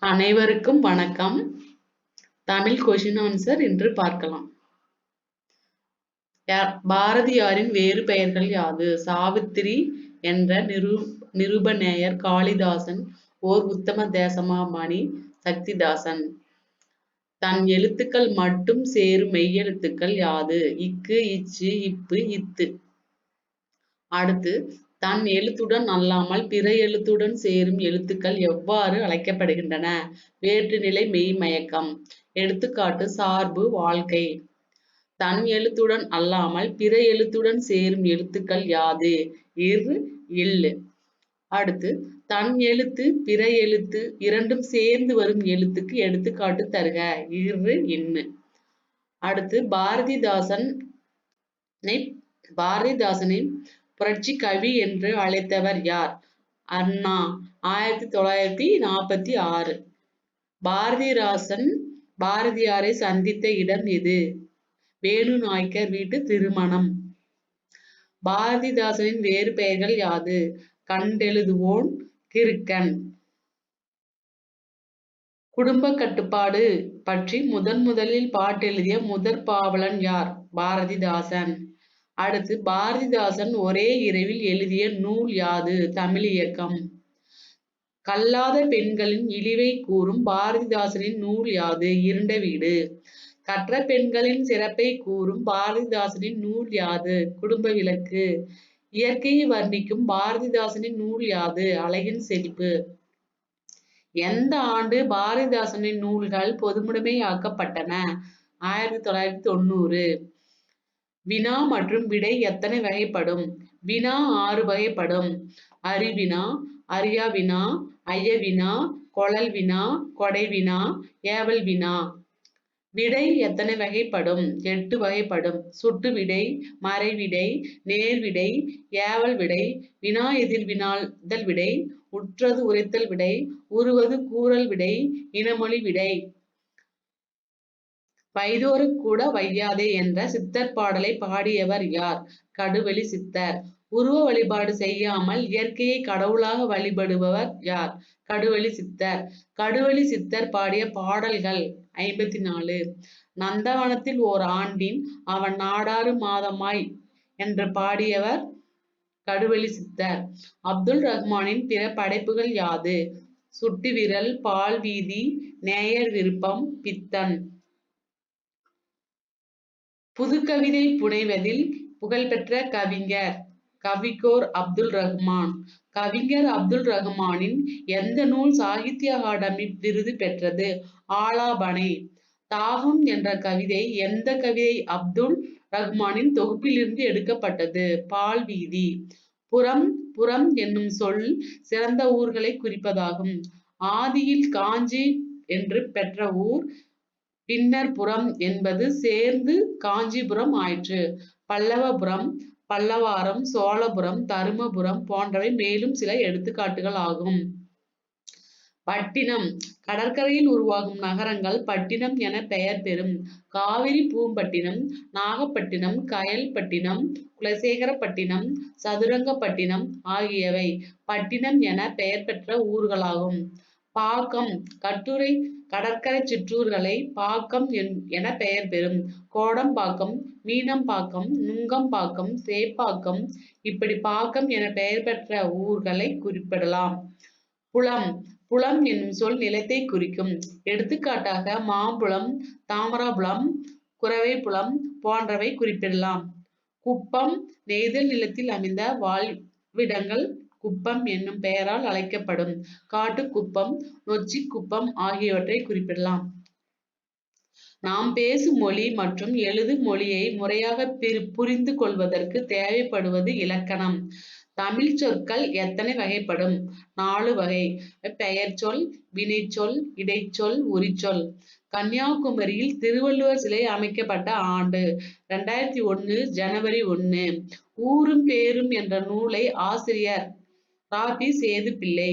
அனைவருக்கும் வணக்கம். Tamil question answer இன்று பார்க்கலாம். பாரதியாரின் வேறு பெயர்கள் யாது? சாவித்திரி என்ற நிருபநேயர், காளிதாசன் ஓர் உத்தம தேசமாமணி, சக்திதாசன். தன் எழுத்துக்கள் மட்டும் சேரும் மெய்யெழுத்துக்கள் யாது? இக்கு, இச்சு, இப்பு, இத்து. அடுத்து, தன் எழுத்துடன் அல்லாமல் பிற எழுத்துடன் சேரும் எழுத்துக்கள் எவ்வாறு அழைக்கப்படுகின்றன? வேற்றுநிலை மெய்மயக்கம். எடுத்துக்காட்டு: சார்பு, வாழ்க்கை. தன் எழுத்துடன் அல்லாமல் பிற எழுத்துடன் சேரும் எழுத்துக்கள் யாது? இர், இல். அடுத்து, தன் எழுத்து பிற எழுத்து இரண்டும் சேர்ந்து வரும் எழுத்துக்கு எடுத்துக்காட்டு தருக. இர், இன்னு. அடுத்து, பாரதிதாசனை புரட்சி கவி என்று அழைத்தவர் யார்? அண்ணா, 1946. பாரதியாரை சந்தித்த இடம் எது? வேணு நாயக்கர் வீட்டு திருமணம். பாரதிதாசனின் வேறு பெயர்கள் யாது? கண்டெழுதுவோன், கிறுக்கன். குடும்ப கட்டுப்பாடு பற்றி முதலில் பாட்டெழுதிய முதற் பாவலன் யார்? பாரதிதாசன். அடுத்து, பாரதிதாசன் ஒரே இரவில் எழுதிய நூல் யாது? தமிழியக்கம். கல்லாத பெண்களின் இழிவை கூறும் பாரதிதாசனின் நூல் யாது? இருண்ட வீடு. கற்ற பெண்களின் சிறப்பை கூறும் பாரதிதாசனின் நூல் யாது? குடும்ப விளக்கு. இயற்கையை வர்ணிக்கும் பாரதிதாசனின் நூல் யாது? அழகின் செழிப்பு. எந்த ஆண்டு பாரதிதாசனின் நூல்கள் பொதுமுடமையாக்கப்பட்டன? 1990. வினா மற்றும் விடை எத்தனை வகைப்படும்? வினா 6 வகைப்படும். அறிவினா, அறியா வினா, ஐய வினா, கொளல் வினா, கொடை வினா, ஏவல் வினா. விடை எத்தனை வகைப்படும்? 8 வகைப்படும். சுட்டு விடை, மறைவிடை, நேர்விடை, ஏவல் விடை, வினா எதிர் வினாதல் விடை, உற்றது உரைத்தல் விடை, உருவது கூறல் விடை, இனமொழி விடை. வைதோரக் கூட வையாதே என்ற சித்தர் பாடலை பாடியவர் யார்? கடுவெளி சித்தர். உருவ வழிபாடு செய்யாமல் இயற்கையை கடவுளாக வழிபடுபவர் யார்? கடுவெளி சித்தர். கடுவெளி சித்தர் பாடிய பாடல்கள் 54. நந்தவனத்தில் ஓர் ஆண்டின் அவன் நாடாறு மாதமாய் என்று பாடியவர் கடுவெளி சித்தர். அப்துல் ரஹ்மானின் பிற படைப்புகள் யாது? சுட்டுவிரல், பால் வீதி, நேயர் விருப்பம், பித்தன். புதுக்கவிதை புனைவதில் புகழ்பெற்ற கவிஞர்? கவிக்கோர் அப்துல் ரஹ்மான். கவிஞர் அப்துல் ரஹ்மானின் எந்த நூல் சாகித்ய அகாடமி விருது பெற்றது? ஆலாபனை. தாகம் என்ற கவிதை எந்த கவிதை அப்துல் ரஹ்மானின் தொகுப்பிலிருந்து எடுக்கப்பட்டது? பால் வீதி. புறம் என்னும் சொல் சிறந்த ஊர்களை குறிப்பதாகும். ஆதியில் காஞ்சி என்று பெற்ற ஊர் பின்னர் புறம் என்பது சேர்ந்து காஞ்சிபுரம் ஆயிற்று. பல்லவபுரம், பல்லவாரம், சோழபுரம், தருமபுரம் போன்றவை மேலும் சில எடுத்துக்காட்டுகள் ஆகும். பட்டினம். கடற்கரையில் உருவாகும் நகரங்கள் பட்டினம் என பெயர் பெறும். காவிரி பூம்பட்டினம், நாகப்பட்டினம், கயல்பட்டினம், குலசேகரப்பட்டினம், சதுரங்கப்பட்டினம் ஆகியவை பட்டினம் என பெயர் பெற்ற ஊர்களாகும். பாக்கம். கடற்கரை சிற்றூர்களை பாக்கம் என பெயர் பெறும். கோடம்பாக்கம், மீனம்பாக்கம், நுங்கம்பாக்கம், சேப்பாக்கம் இப்படி பாக்கம் என பெயர் பெற்ற ஊர்களை குறிப்பிடலாம். புலம் என்னும் சொல் நிலத்தை குறிக்கும். எடுத்துக்காட்டாக மாம்புலம், தாமராபுலம், குரவைப்புலம் போன்றவை குறிப்பிடலாம். குப்பம். நெய்தல் நிலத்தில் அமைந்த வாழ்விடங்கள் குப்பம் என்னும் பெயரால் அழைக்கப்படும். காட்டுக்குப்பம், நொச்சிக்குப்பம் ஆகியவற்றை குறிப்பிடலாம். நாம் பேசும் மொழி மற்றும் எழுதும் மொழியை முறையாக புரிந்து கொள்வதற்கு தேவைப்படுவது இலக்கணம். தமிழ் சொற்கள் எத்தனை வகைப்படும்? 4 வகை. பெயர்ச்சொல், வினைச்சொல், இடைச்சொல், உரிச்சொல். கன்னியாகுமரியில் திருவள்ளுவர் சிலை அமைக்கப்பட்ட ஆண்டு 2001 ஜனவரி 1. ஊரும் பேரும் என்ற நூலை ஆசிரியர் ரா. பி. சேதுப்பிள்ளை.